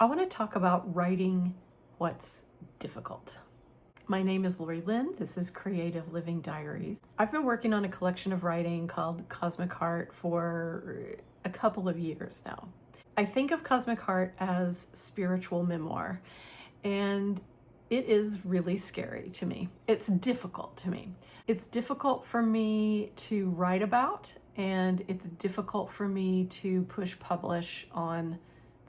I want to talk about writing what's difficult. My name is Lori-Lyn. This is Creative Living Diaries. I've been working on a collection of writing called Cosmic Heart for a couple of years now. I think of Cosmic Heart as spiritual memoir, and it is really scary to me. It's difficult to me. It's difficult for me to write about, and it's difficult for me to push publish on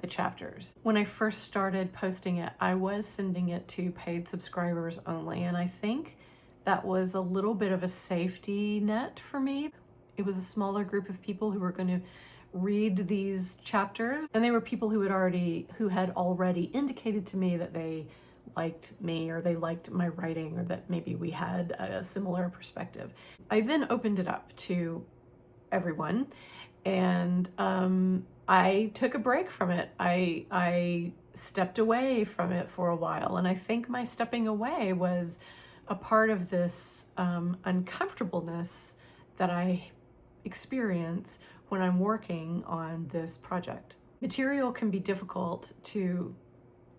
the chapters. When I first started posting it, I was sending it to paid subscribers only, and I think that was a little bit of a safety net for me. It was a smaller group of people who were going to read these chapters, and they were people who had already indicated to me that they liked me, or they liked my writing, or that maybe we had a similar perspective. I then opened it up to everyone, and I took a break from it. I stepped away from it for a while, and I think my stepping away was a part of this uncomfortableness that I experience when I'm working on this project. Material can be difficult to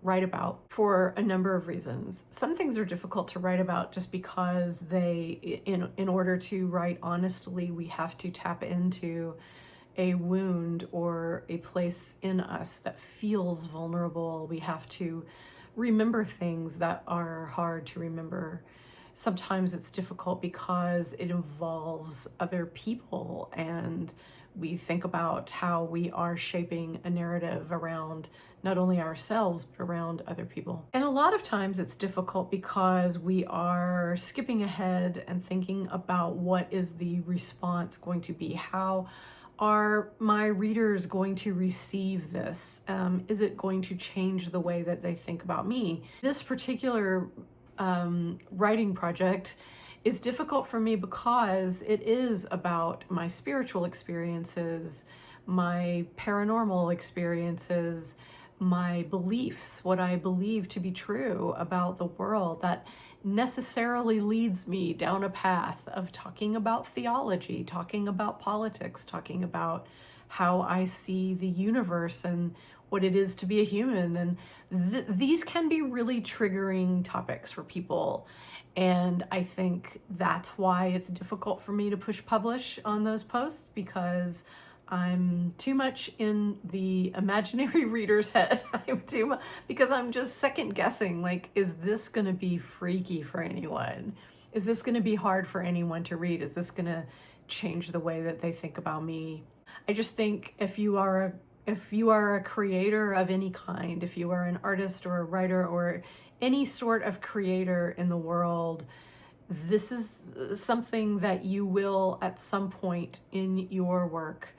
write about for a number of reasons. Some things are difficult to write about just because in order to write honestly, we have to tap into a wound or a place in us that feels vulnerable. We have to remember things that are hard to remember. Sometimes it's difficult because it involves other people, and we think about how we are shaping a narrative around not only ourselves, but around other people. And a lot of times it's difficult because we are skipping ahead and thinking about what is the response going to be. How are my readers going to receive this? Is it going to change the way that they think about me? This particular writing project is difficult for me because it is about my spiritual experiences, my paranormal experiences, my beliefs, what I believe to be true about the world that necessarily leads me down a path of talking about theology, talking about politics, talking about how I see the universe and what it is to be a human. And these can be really triggering topics for people. And I think that's why it's difficult for me to push publish on those posts, because I'm too much in the imaginary reader's head. Because I'm just second guessing, like, is this going to be freaky for anyone? Is this going to be hard for anyone to read? Is this going to change the way that they think about me? I just think if you are a creator of any kind, if you are an artist or a writer or any sort of creator in the world, this is something that you will at some point in your work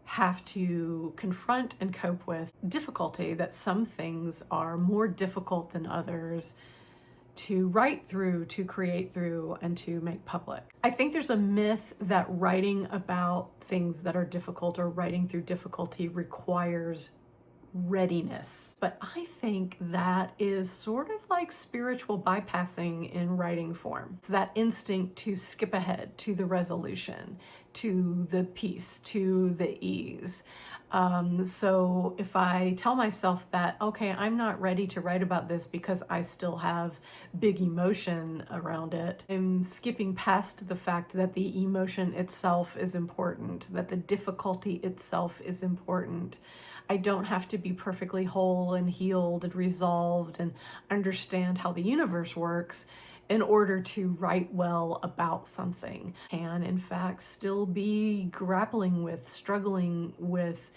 have to confront and cope with. Difficulty that some things are more difficult than others to write through, to create through, and to make public. I think there's a myth that writing about things that are difficult or writing through difficulty requires readiness. But I think that is sort of like spiritual bypassing in writing form. It's that instinct to skip ahead to the resolution, to the peace, to the ease. So if I tell myself that, okay, I'm not ready to write about this because I still have big emotion around it, I'm skipping past the fact that the emotion itself is important, that the difficulty itself is important. I don't have to be perfectly whole and healed and resolved and understand how the universe works in order to write well about something. Can, in fact, still be grappling with, struggling with,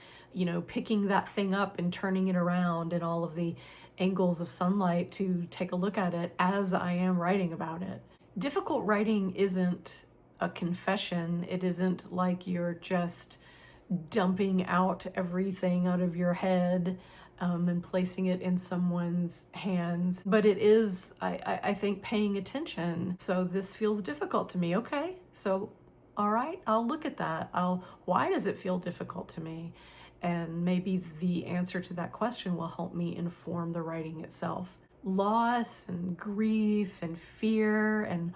picking that thing up and turning it around in all of the angles of sunlight to take a look at it as I am writing about it. Difficult writing isn't a confession. It isn't like you're just dumping out everything out of your head and placing it in someone's hands. But it is, I think, paying attention. So this feels difficult to me. Okay, so all right, I'll look at that. Why does it feel difficult to me? And maybe the answer to that question will help me inform the writing itself. Loss and grief and fear and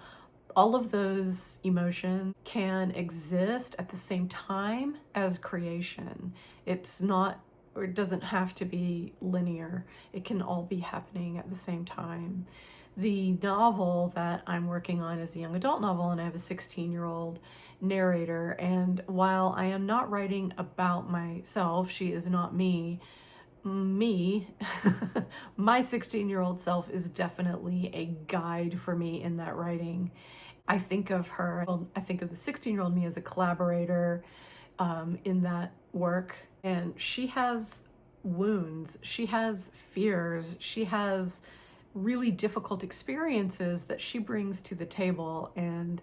all of those emotions can exist at the same time as creation. It's not or it doesn't have to be linear. It can all be happening at the same time. The novel that I'm working on is a young adult novel, and I have a 16-year-old narrator. And while I am not writing about myself, she is not me, my 16-year-old self is definitely a guide for me in that writing. I think of her, I think of the 16-year-old me as a collaborator in that work. And she has wounds, she has fears, she has really difficult experiences that she brings to the table. And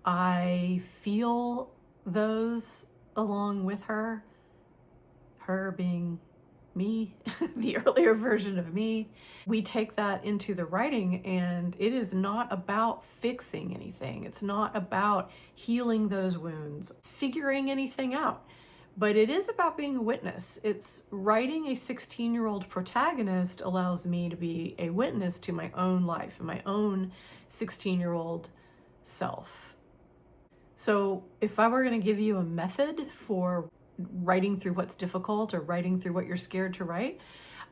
I feel those along with her being me, the earlier version of me. We take that into the writing, and it is not about fixing anything. It's not about healing those wounds, figuring anything out, but it is about being a witness. It's writing a 16-year-old protagonist allows me to be a witness to my own life and my own 16-year-old self. So if I were going to give you a method for writing through what's difficult or writing through what you're scared to write,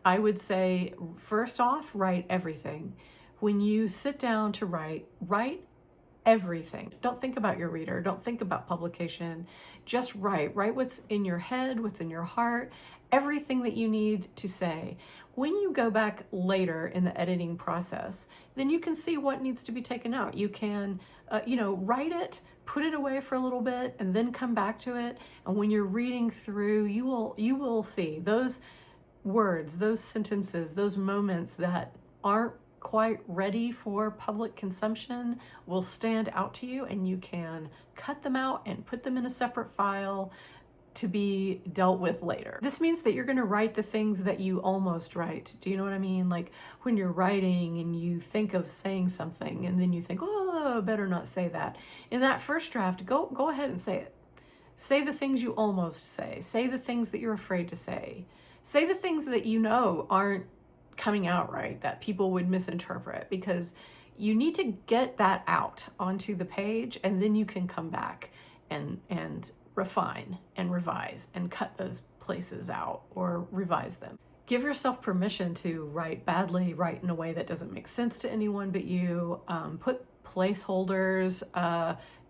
I would say, first off, write everything. When you sit down to write everything. Don't think about your reader. Don't think about publication. Just write. Write what's in your head, what's in your heart, everything that you need to say. When you go back later in the editing process, then you can see what needs to be taken out. You can, write it, put it away for a little bit, and then come back to it. And when you're reading through, you will see those words, those sentences, those moments that aren't quite ready for public consumption will stand out to you, and you can cut them out and put them in a separate file to be dealt with later. This means that you're going to write the things that you almost write. Do you know what I mean? Like when you're writing and you think of saying something and then you think, oh, better not say that. In that first draft, go ahead and say it. Say the things you almost say. Say the things that you're afraid to say. Say the things that you know aren't coming out right, that people would misinterpret, because you need to get that out onto the page, and then you can come back and refine and revise and cut those places out or revise them. Give yourself permission to write badly, write in a way that doesn't make sense to anyone but you. Put placeholders.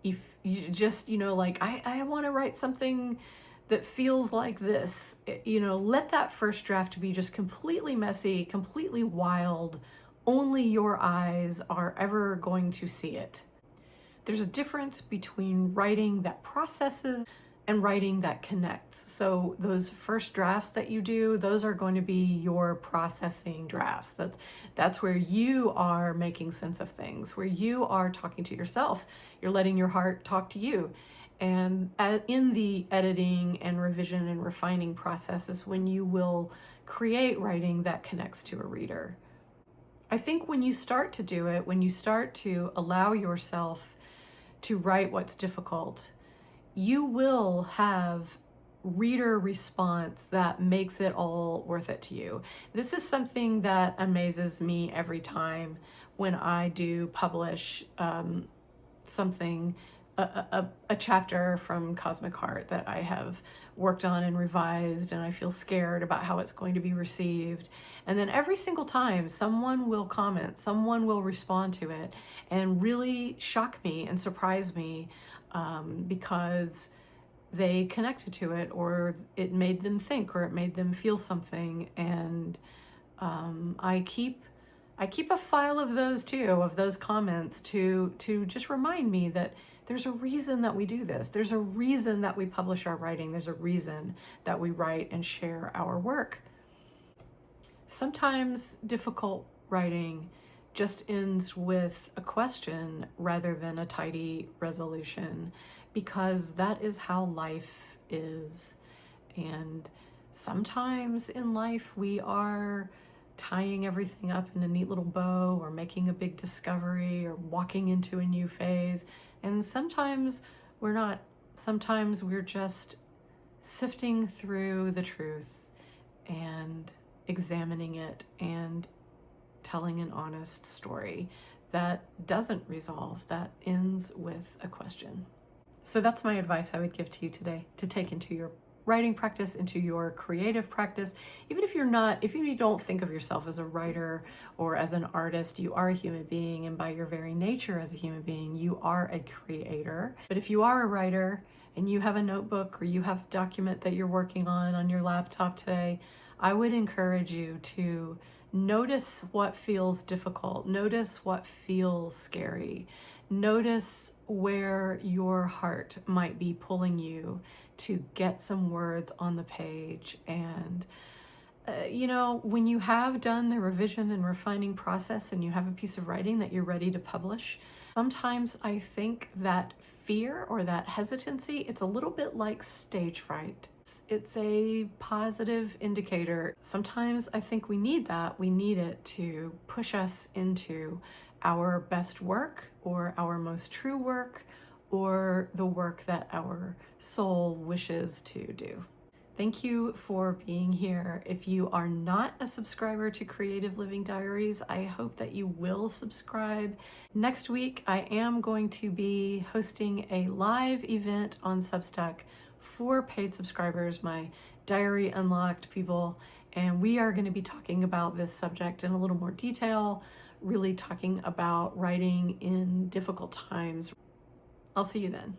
If you just, like, I want to write something that feels like this, let that first draft be just completely messy, completely wild. Only your eyes are ever going to see it. There's a difference between writing that processes and writing that connects. So those first drafts that you do, those are going to be your processing drafts. That's where you are making sense of things, where you are talking to yourself. You're letting your heart talk to you. And in the editing and revision and refining process is when you will create writing that connects to a reader. I think when you start to do it, when you start to allow yourself to write what's difficult, you will have reader response that makes it all worth it to you. This is something that amazes me every time when I do publish something, a chapter from Cosmic Heart that I have worked on and revised, and I feel scared about how it's going to be received. And then every single time someone will comment, someone will respond to it and really shock me and surprise me because they connected to it, or it made them think, or it made them feel something. And I keep a file of those too, of those comments to just remind me that there's a reason that we do this. There's a reason that we publish our writing. There's a reason that we write and share our work. Sometimes difficult writing just ends with a question rather than a tidy resolution, because that is how life is. And sometimes in life we are tying everything up in a neat little bow, or making a big discovery, or walking into a new phase. And sometimes we're not. Sometimes we're just sifting through the truth and examining it and telling an honest story that doesn't resolve, that ends with a question. So that's my advice I would give to you today, to take into your writing practice, into your creative practice. Even if you don't think of yourself as a writer or as an artist, you are a human being, and by your very nature as a human being, you are a creator. But if you are a writer and you have a notebook or you have a document that you're working on your laptop today, I would encourage you to notice what feels difficult, notice what feels scary, notice where your heart might be pulling you to get some words on the page. And when you have done the revision and refining process and you have a piece of writing that you're ready to publish, sometimes I think that fear or that hesitancy, it's a little bit like stage fright. It's a positive indicator. Sometimes I think we need that. We need it to push us into our best work or our most true work or the work that our soul wishes to do. Thank you for being here. If you are not a subscriber to Creative Living Diaries, I hope that you will subscribe. Next week, I am going to be hosting a live event on Substack for paid subscribers, my Diary Unlocked people, and we are going to be talking about this subject in a little more detail, really talking about writing in difficult times. I'll see you then.